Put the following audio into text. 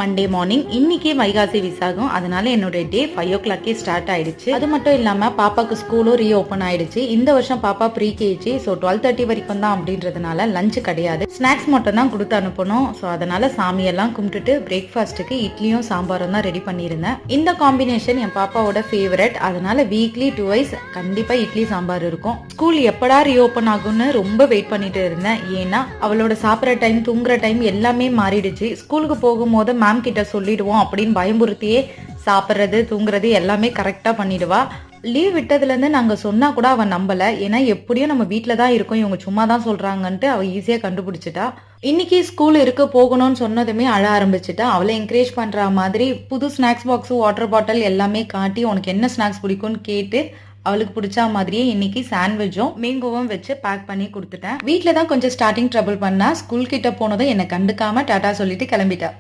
Monday morning இன்னைக்கு வைகாசி விசாகம், அதனால என்னோட டே 5 o'clock ஸ்டார்ட் ஆயிடுச்சு. அது மட்டும் இல்லாம பாப்பாக்கு ஸ்கூலும் ரீஓபன் ஆயிடுச்சு. இந்த வருஷம் பாப்பா ப்ரீ கேஜி, ஸோ 12:30 வரைக்கும் தான் அப்படின்றதுனால லஞ்ச் கிடையாது, ஸ்நாக்ஸ் மட்டும் தான் கொடுத்து அனுப்பணும். ஸோ அதனால சாமியெல்லாம் கும்பிட்டுட்டு பிரேக்ஃபாஸ்ட்டுக்கு இட்லியும் சாம்பாரும் தான் ரெடி பண்ணியிருந்தேன். இந்த காம்பினேஷன் என் பாப்பாவோட ஃபேவரட், அதனால வீக்லி 2 வைஸ் கண்டிப்பா இட்லி சாம்பார் இருக்கும். ஸ்கூல் எப்படா ரீஓபன் ஆகும்னு ரொம்ப வெயிட் பண்ணிட்டு இருந்தேன். ஏன்னா அவளோட சாப்பிட்ற டைம், தூங்குற டைம் எல்லாமே மாறிடுச்சு. ஸ்கூலுக்கு போகும்போது மேம் கிட்ட சொல்லிடுவோம் அப்படின்னு பயமுறுத்தியே சாப்பிட்றது, தூங்குறது எல்லாமே கரெக்டா பண்ணிடுவா. லீவ் விட்டதுலேருந்து நாங்கள் சொன்னா கூட அவன் நம்பல. ஏன்னா எப்படியும் நம்ம வீட்டில் தான் இருக்கோம், இவங்க சும்மா தான் சொல்றாங்கன்ட்டு அவள் ஈஸியாக கண்டுபிடிச்சிட்டா. இன்னைக்கு ஸ்கூல் இருக்க போகணும்னு சொன்னதுமே அழ ஆரம்பிச்சிட்டா. அவளை என்கரேஜ் பண்ற மாதிரி புது ஸ்நாக்ஸ் பாக்ஸு, வாட்டர் பாட்டில் எல்லாமே காட்டி உனக்கு என்ன ஸ்நாக்ஸ் பிடிக்கும்னு கேட்டு அவளுக்கு பிடிச்ச மாதிரியே இன்னைக்கு சாண்ட்விச்சும் மேங்கோவும் வச்சு பேக் பண்ணி கொடுத்துட்டேன். வீட்டில் தான் கொஞ்சம் ஸ்டார்டிங் ட்ரபிள் பண்ணா, ஸ்கூல் கிட்ட போனதும் என்னை கண்டுக்காம டாட்டா சொல்லிட்டு கிளம்பிட்டா.